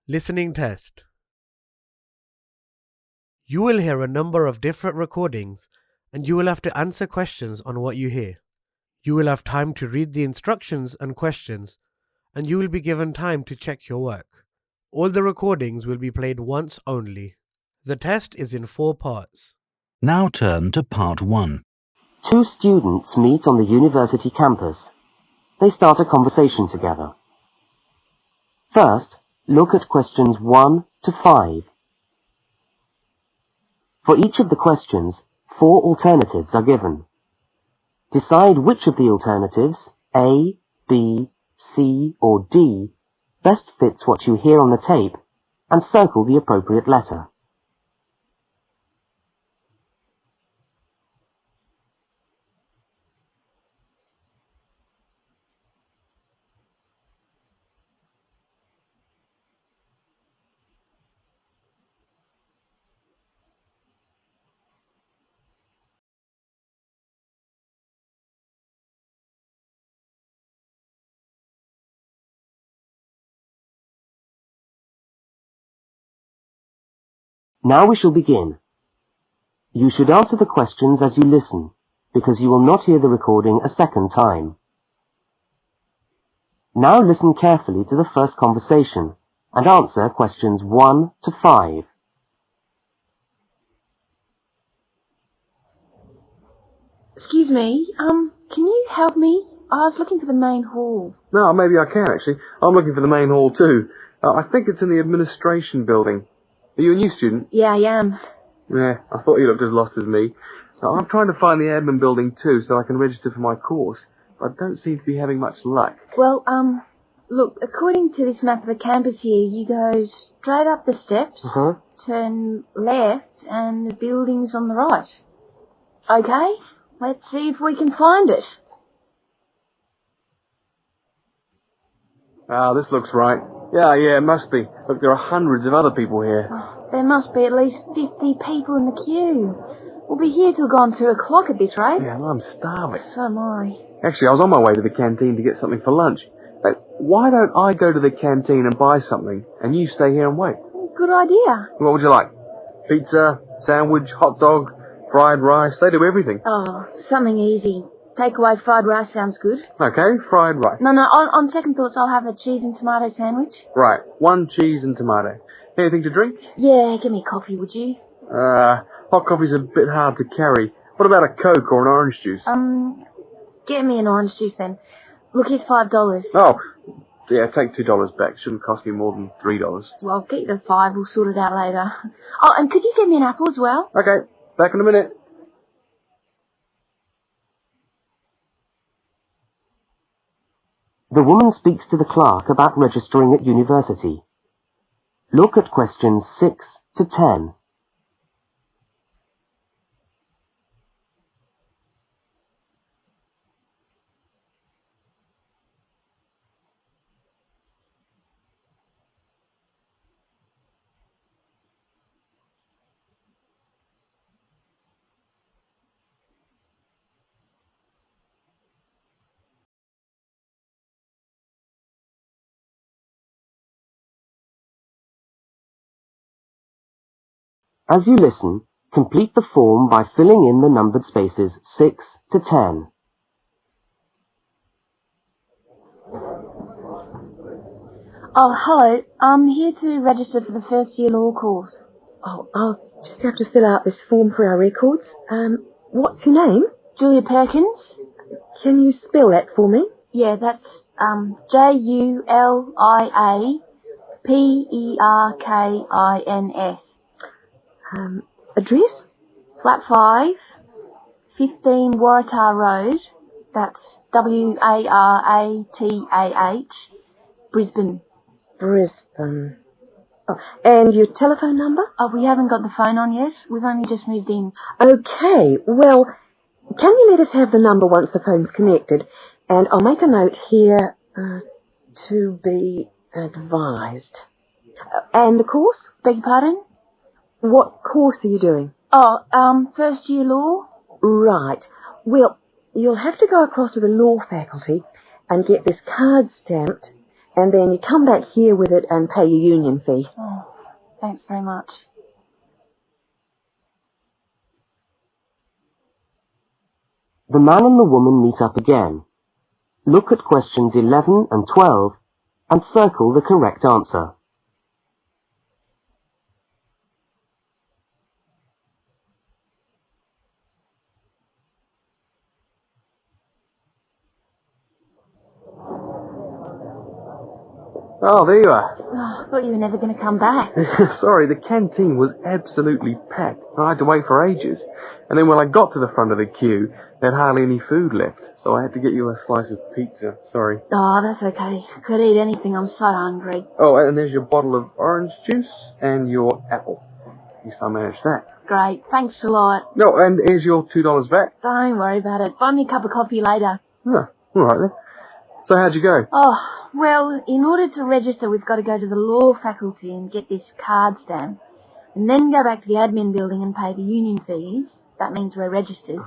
Listening test. You will hear a number of different recordings and you will have to answer questions on what you hear. You will have time to read the instructions and questions and you will be given time to check your work. All the recordings will be played once only. The test is in 4 parts. Now turn to part 1. Two students meet on the university campus. They start a conversation together. First, look at questions 1 to 5. For each of the questions, 4 alternatives are given. Decide which of the alternatives, A, B, C or D, best fits what you hear on the tape and circle the appropriate letter. Now we shall begin. You should answer the questions as you listen, because you will not hear the recording a second time. Now listen carefully to the first conversation and answer questions 1 to 5. Excuse me, can you help me? I was looking for the main hall. No, maybe I can, actually. I'm looking for the main hall, too. I think it's in the administration building. Are you a new student? Yeah, I am. Yeah, I thought you looked as lost as me. I'm trying to find the admin building, too, so I can register for my course. But I don't seem to be having much luck. Well, look, according to this map of the campus here, you go straight up the steps, turn left, and the building's on the right. Okay, let's see if we can find it. Ah, this looks right. Yeah, it must be. Look, there are hundreds of other people here. Oh, there must be at least 50 people in the queue. We'll be here till gone 2 o'clock at this rate. Yeah, I'm starving. So am I. Actually, I was on my way to the canteen to get something for lunch. Why don't I go to the canteen and buy something, and you stay here and wait? Good idea. What would you like? Pizza, sandwich, hot dog, fried rice? They do everything. Oh, something easy. Takeaway fried rice sounds good. Okay, fried rice. No, on second thoughts, I'll have a cheese and tomato sandwich. Right, 1 cheese and tomato. Anything to drink? Yeah, give me coffee, would you? Hot coffee's a bit hard to carry. What about a Coke or an orange juice? Get me an orange juice then. Look, here's $5. Oh, yeah, take $2 back. Shouldn't cost me more than $3. Well, get you the 5, we'll sort it out later. Oh, and could you get me an apple as well? Okay, back in a minute. The woman speaks to the clerk about registering at university. Look at questions 6 to 10. As you listen, complete the form by filling in the numbered spaces 6 to 10. Oh, hello. I'm here to register for the first year law course. Oh, I'll just have to fill out this form for our records. What's your name? Julia Perkins? Can you spell that for me? Yeah, that's, Juliaperkins. Address? Flat 5, 15 Waratah Road. That's Waratah, Brisbane. Brisbane. Oh, and your telephone number? Oh, we haven't got the phone on yet. We've only just moved in. Okay, well, can you let us have the number once the phone's connected? And I'll make a note here, to be advised. And the course? Beg your pardon? What course are you doing? Oh, first year law? Right. Well, you'll have to go across to the law faculty and get this card stamped and then you come back here with it and pay your union fee. Oh, thanks very much. The man and the woman meet up again. Look at questions 11 and 12 and circle the correct answer. Oh, there you are. Oh, I thought you were never going to come back. Sorry, the canteen was absolutely packed. I had to wait for ages. And then when I got to the front of the queue, they had hardly any food left. So I had to get you a slice of pizza. Sorry. Oh, that's okay. I could eat anything. I'm so hungry. Oh, and there's your bottle of orange juice and your apple. At least I managed that. Great. Thanks a lot. No, and here's your $2 back. Don't worry about it. Buy me a cup of coffee later. Huh, all right then. So how'd you go? Oh, well, in order to register, we've got to go to the law faculty and get this card stamped, and then go back to the admin building and pay the union fees. That means we're registered.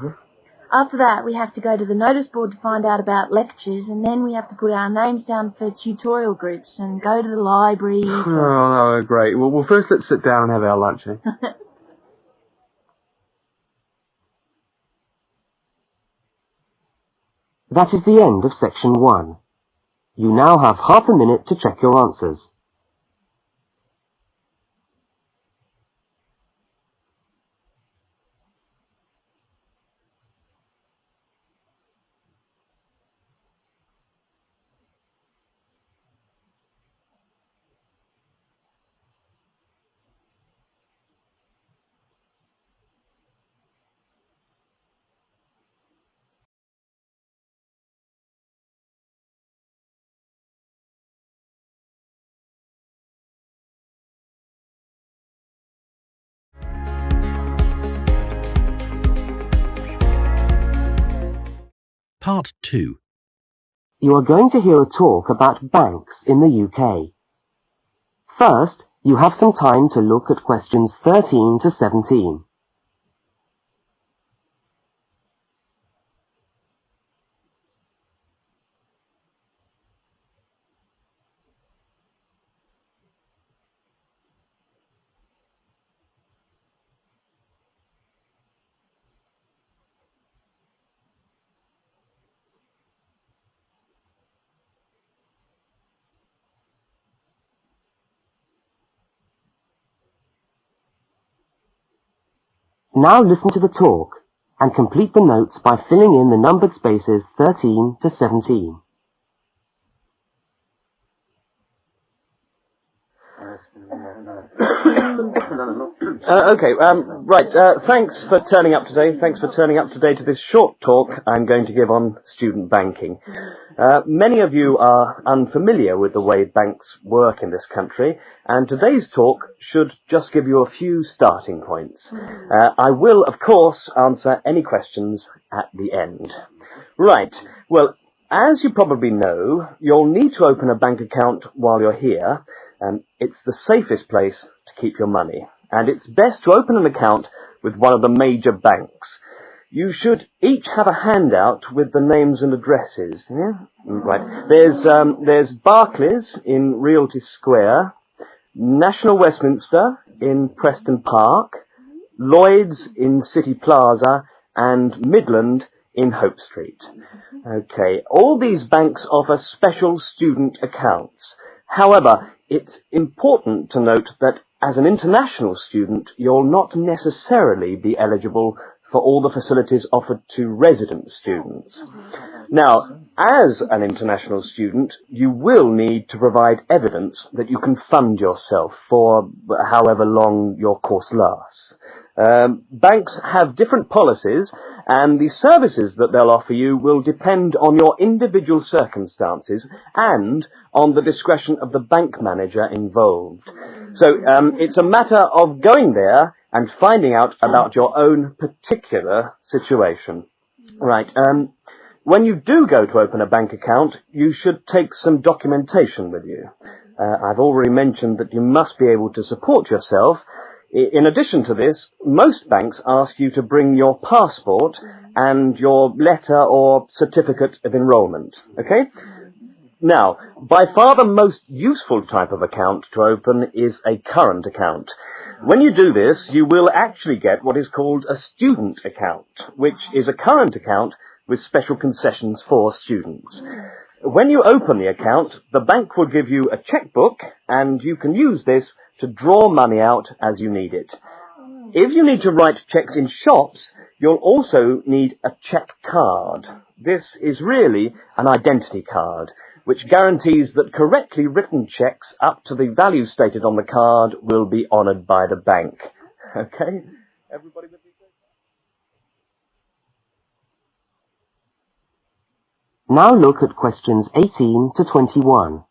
After that, we have to go to the notice board to find out about lectures, and then we have to put our names down for tutorial groups and go to the library. Oh, no, great. Well, first let's sit down and have our lunch, eh? That is the end of section 1. You now have half a minute to check your answers. Part 2. You are going to hear a talk about banks in the UK. First, you have some time to look at questions 13 to 17. Now listen to the talk and complete the notes by filling in the numbered spaces 13 to 17. Thanks for turning up today. Thanks for turning up today to this short talk I'm going to give on student banking. Many of you are unfamiliar with the way banks work in this country, and today's talk should just give you a few starting points. I will, of course, answer any questions at the end. Right, well, as you probably know, you'll need to open a bank account while you're here. It's the safest place to keep your money, and it's best to open an account with one of the major banks. You should each have a handout with the names and addresses. Yeah? Right. There's Barclays in Realty Square, National Westminster in Preston Park, Lloyd's in City Plaza, and Midland in Hope Street. Okay, all these banks offer special student accounts. However, it's important to note that as an international student, you'll not necessarily be eligible for all the facilities offered to resident students. Now, as an international student, you will need to provide evidence that you can fund yourself for however long your course lasts. Banks have different policies, and the services that they'll offer you will depend on your individual circumstances and on the discretion of the bank manager involved. So it's a matter of going there and finding out about your own particular situation. Right. When you do go to open a bank account, you should take some documentation with you. I've already mentioned that you must be able to support yourself. In addition to this, most banks ask you to bring your passport and your letter or certificate of enrolment. Okay? Now, by far the most useful type of account to open is a current account. When you do this, you will actually get what is called a student account, which is a current account with special concessions for students. When you open the account, the bank will give you a checkbook, and you can use this to draw money out as you need it. If you need to write checks in shops, you'll also need a check card. This is really an identity card, which guarantees that correctly written checks up to the value stated on the card will be honoured by the bank. Okay? Everybody with me? Now look at questions 18 to 21.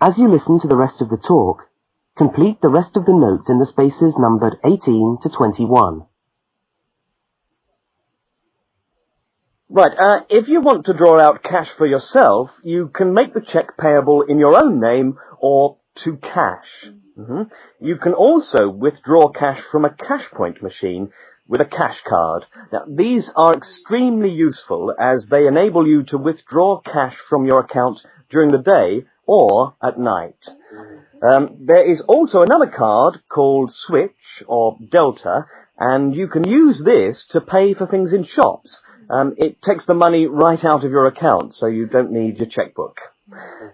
As you listen to the rest of the talk, complete the rest of the notes in the spaces numbered 18 to 21. Right, if you want to draw out cash for yourself, you can make the cheque payable in your own name or to cash. You can also withdraw cash from a cash point machine with a cash card. Now, these are extremely useful as they enable you to withdraw cash from your account during the day or at night. There is also another card called Switch or Delta, and you can use this to pay for things in shops. It takes the money right out of your account, so you don't need your checkbook.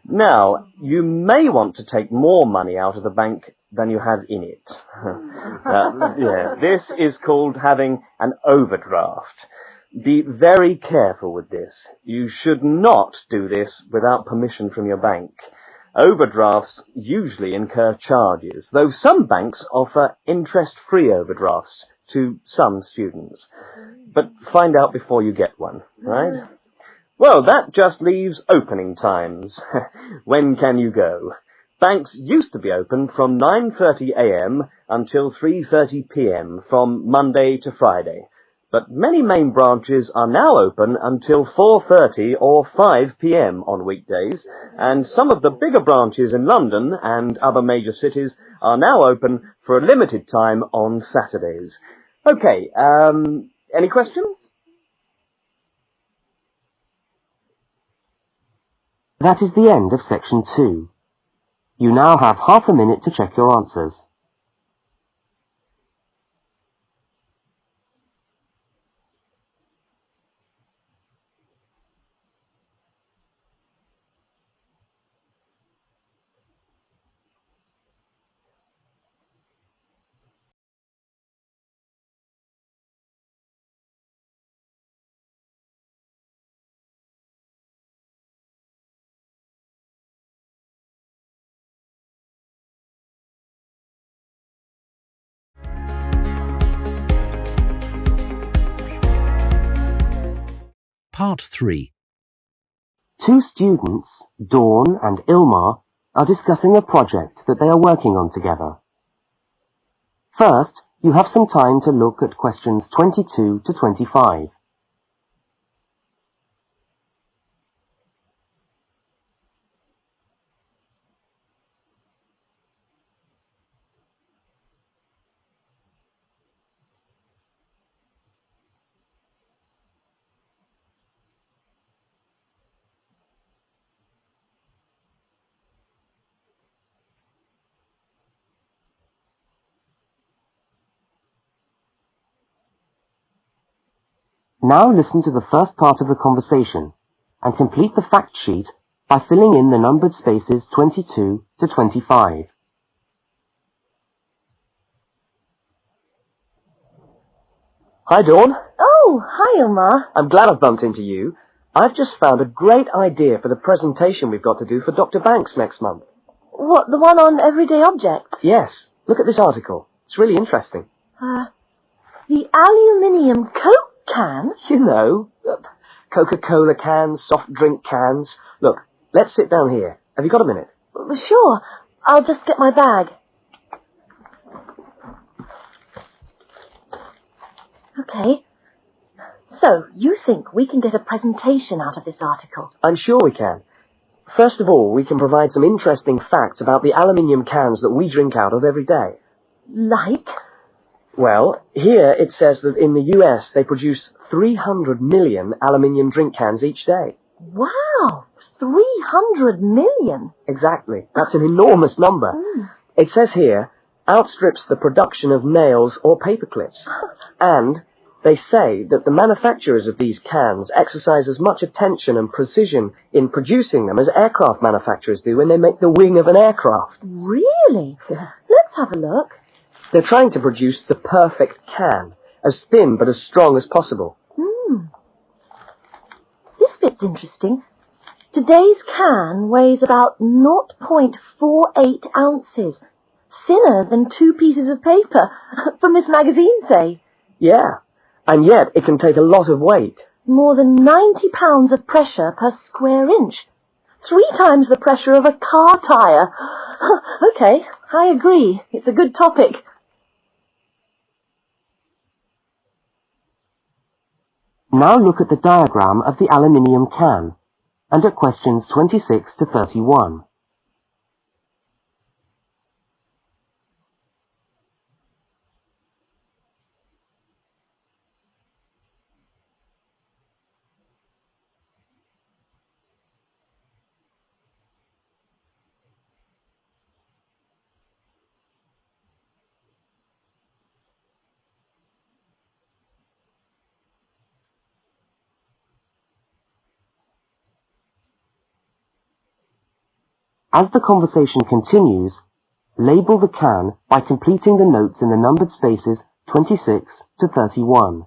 Now, you may want to take more money out of the bank than you have in it. This is called having an overdraft. Be very careful with this. You should not do this without permission from your bank. Overdrafts usually incur charges, though some banks offer interest-free overdrafts to some students. But find out before you get one, right? Well, that just leaves opening times. When can you go? Banks used to be open from 9:30 a.m. until 3:30 p.m. from Monday to Friday. But many main branches are now open until 4:30 or 5 p.m. on weekdays, and some of the bigger branches in London and other major cities are now open for a limited time on Saturdays. Okay, any questions? That is the end of section 2. You now have half a minute to check your answers. Part 3. Two students, Dawn and Ilmar, are discussing a project that they are working on together. First, you have some time to look at questions 22 to 25. Now listen to the first part of the conversation and complete the fact sheet by filling in the numbered spaces 22 to 25. Hi, Dawn. Oh, hi, Omar. I'm glad I've bumped into you. I've just found a great idea for the presentation we've got to do for Dr. Banks next month. What, the one on everyday objects? Yes. Look at this article. It's really interesting. The aluminium Coke can? You know, Coca-Cola cans, soft drink cans. Look, let's sit down here. Have you got a minute? Sure. I'll just get my bag. Okay. So, you think we can get a presentation out of this article? I'm sure we can. First of all, we can provide some interesting facts about the aluminium cans that we drink out of every day. Like? Well, here it says that in the US they produce 300 million aluminium drink cans each day. Wow! 300 million? Exactly. That's an enormous number. It says here, outstrips the production of nails or paper clips. And they say that the manufacturers of these cans exercise as much attention and precision in producing them as aircraft manufacturers do when they make the wing of an aircraft. Really? Let's have a look. They're trying to produce the perfect can, as thin but as strong as possible. This bit's interesting. Today's can weighs about 0.48 ounces. Thinner than 2 pieces of paper. From this magazine, say. Yeah, and yet it can take a lot of weight. More than 90 pounds of pressure per square inch. 3 times the pressure of a car tyre. Okay, I agree. It's a good topic. Now look at the diagram of the aluminium can, and at questions 26 to 31. As the conversation continues, label the can by completing the notes in the numbered spaces 26 to 31.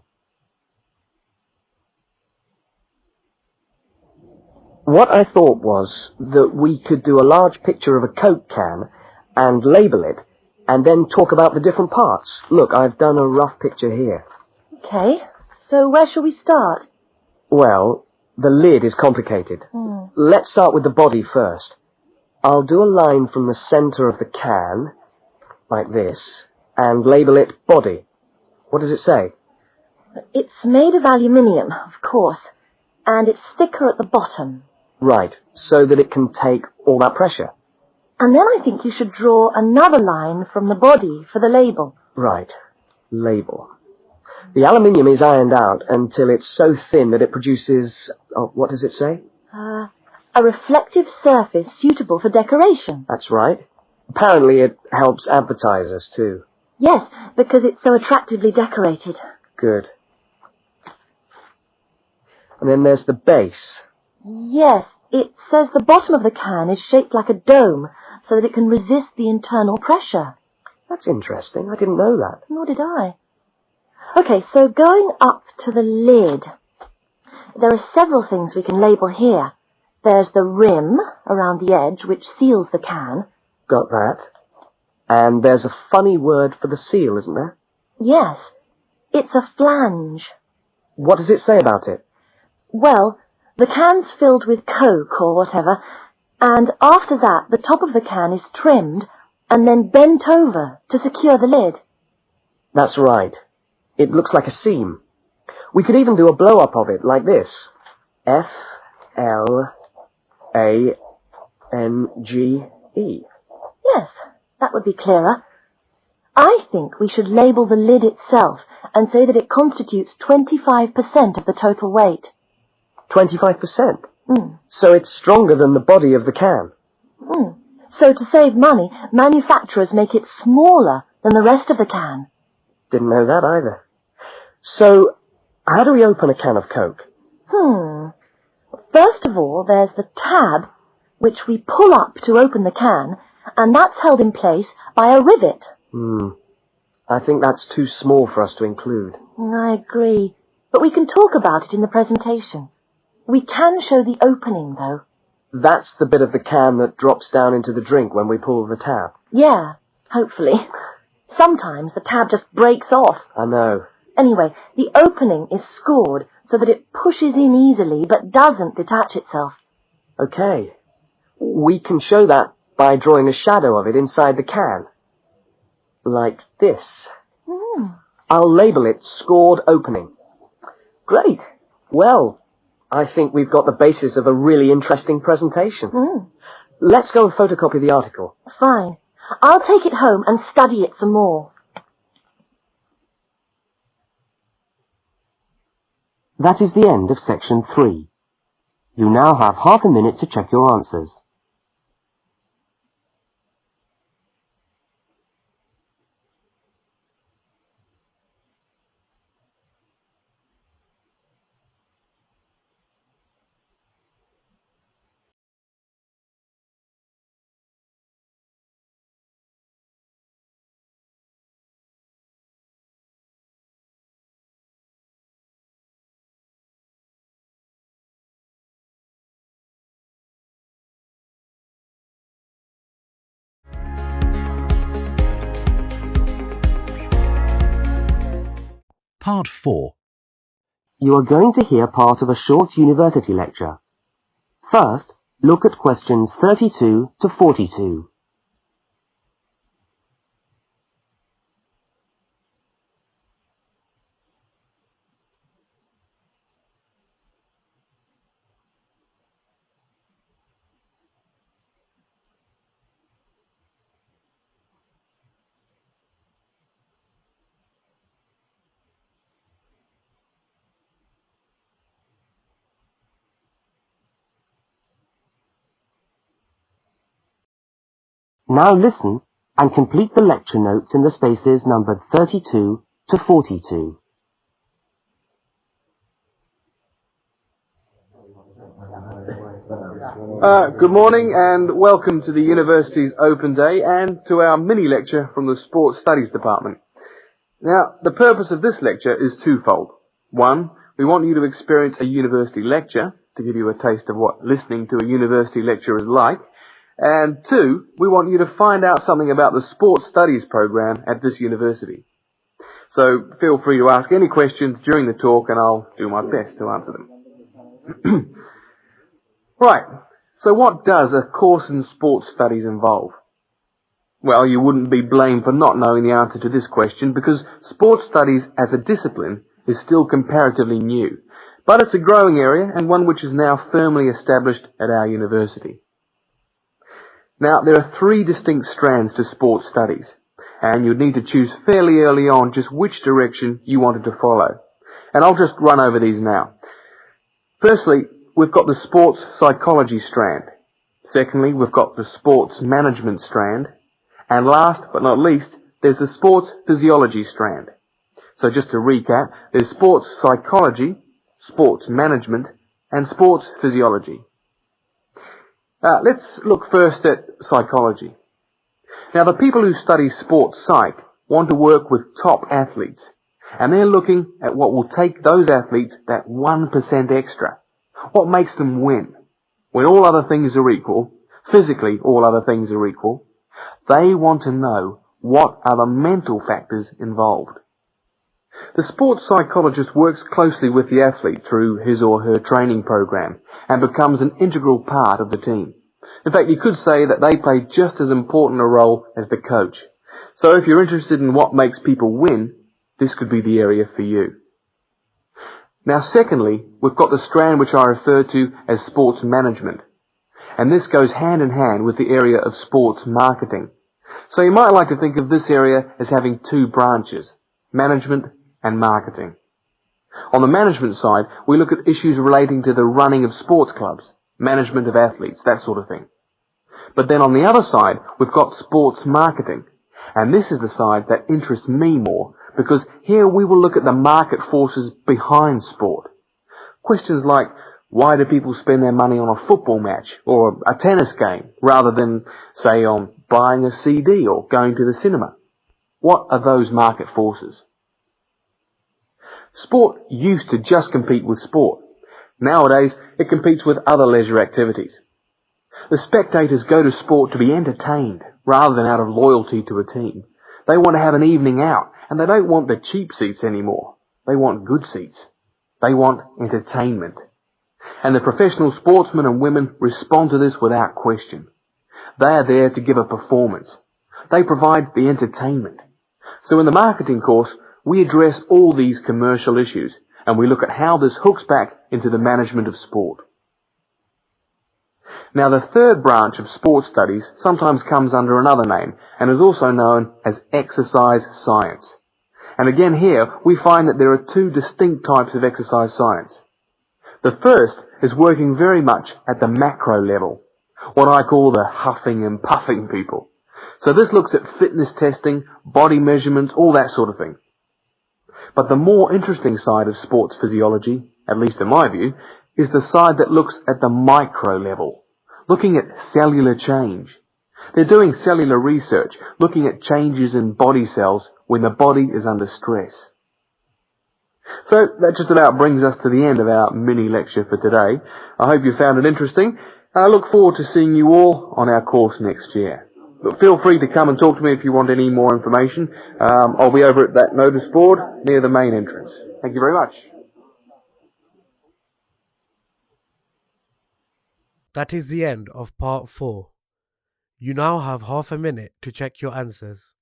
What I thought was that we could do a large picture of a Coke can and label it, and then talk about the different parts. Look, I've done a rough picture here. Okay, so where shall we start? Well, the lid is complicated. Let's start with the body first. I'll do a line from the center of the can, like this, and label it body. What does it say? It's made of aluminium, of course, and it's thicker at the bottom. Right, so that it can take all that pressure. And then I think you should draw another line from the body for the label. Right, label. The aluminium is ironed out until it's so thin that it produces, what does it say? A reflective surface suitable for decoration. That's right. Apparently it helps advertisers too. Yes, because it's so attractively decorated. Good. And then there's the base. Yes, it says the bottom of the can is shaped like a dome so that it can resist the internal pressure. That's interesting. I didn't know that. Nor did I. Okay, so going up to the lid, there are several things we can label here. There's the rim around the edge, which seals the can. Got that. And there's a funny word for the seal, isn't there? Yes, it's a flange. What does it say about it? Well, the can's filled with Coke or whatever, and after that the top of the can is trimmed and then bent over to secure the lid. That's right. It looks like a seam. We could even do a blow-up of it, like this. F-L-A-N-G-E. Yes, that would be clearer. I think we should label the lid itself and say that it constitutes 25% of the total weight. 25%? So it's stronger than the body of the can. So to save money, manufacturers make it smaller than the rest of the can. Didn't know that either. So, how do we open a can of Coke? First of all, there's the tab, which we pull up to open the can, and that's held in place by a rivet. I think that's too small for us to include. I agree, but we can talk about it in the presentation. We can show the opening, though. That's the bit of the can that drops down into the drink when we pull the tab. Yeah, hopefully. Sometimes the tab just breaks off. I know. Anyway, the opening is scored so that it pushes in easily but doesn't detach itself. Okay. We can show that by drawing a shadow of it inside the can. Like this. I'll label it Scored Opening. Great. Well, I think we've got the basis of a really interesting presentation. Let's go and photocopy the article. Fine. I'll take it home and study it some more. That is the end of section 3. You now have half a minute to check your answers. Part 4. You are going to hear part of a short university lecture. First, look at questions 32 to 42. Now listen and complete the lecture notes in the spaces numbered 32 to 42. Good morning and welcome to the University's Open Day and to our mini-lecture from the Sports Studies Department. Now, the purpose of this lecture is twofold. One, we want you to experience a university lecture to give you a taste of what listening to a university lecture is like. And two, we want you to find out something about the Sports Studies program at this university. So feel free to ask any questions during the talk and I'll do my best to answer them. Right, so what does a course in sports studies involve? Well, you wouldn't be blamed for not knowing the answer to this question because sports studies as a discipline is still comparatively new. But it's a growing area and one which is now firmly established at our university. Now, there are 3 distinct strands to sports studies, and you'd need to choose fairly early on just which direction you wanted to follow. And I'll just run over these now. Firstly, we've got the sports psychology strand. Secondly, we've got the sports management strand. And last but not least, there's the sports physiology strand. So just to recap, there's sports psychology, sports management, and sports physiology. Let's look first at psychology. Now, the people who study sports psych want to work with top athletes, and they're looking at what will take those athletes that 1% extra. What makes them win? When all other things are equal, physically all other things are equal, they want to know what are the mental factors involved. The sports psychologist works closely with the athlete through his or her training program and becomes an integral part of the team. In fact, you could say that they play just as important a role as the coach. So if you're interested in what makes people win, this could be the area for you. Now, secondly, we've got the strand which I refer to as sports management. And this goes hand in hand with the area of sports marketing. So you might like to think of this area as having 2 branches, management and marketing. On the management side, we look at issues relating to the running of sports clubs, management of athletes, that sort of thing. But then on the other side, we've got sports marketing. And this is the side that interests me more, because here we will look at the market forces behind sport. Questions like, why do people spend their money on a football match or a tennis game rather than, say, on buying a CD or going to the cinema? What are those market forces? Sport used to just compete with sport. Nowadays, it competes with other leisure activities. The spectators go to sport to be entertained rather than out of loyalty to a team. They want to have an evening out, and they don't want the cheap seats anymore. They want good seats. They want entertainment. And the professional sportsmen and women respond to this without question. They are there to give a performance. They provide the entertainment. So in the marketing course, we address all these commercial issues, and we look at how this hooks back into the management of sport. Now, the third branch of sports studies sometimes comes under another name and is also known as exercise science. And again here, we find that there are two distinct types of exercise science. The first is working very much at the macro level, what I call the huffing and puffing people. So this looks at fitness testing, body measurements, all that sort of thing. But the more interesting side of sports physiology, at least in my view, is the side that looks at the micro level, looking at cellular change. They're doing cellular research, looking at changes in body cells when the body is under stress. So that just about brings us to the end of our mini lecture for today. I hope you found it interesting. I look forward to seeing you all on our course next year. But feel free to come and talk to me if you want any more information. I'll be over at that notice board near the main entrance. Thank you very much. That is the end of part 4. You now have half a minute to check your answers.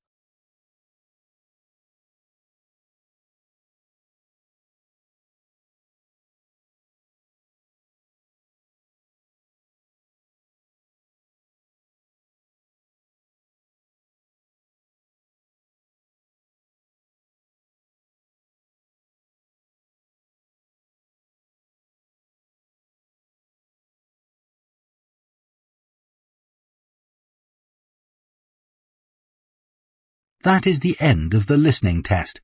That is the end of the listening test.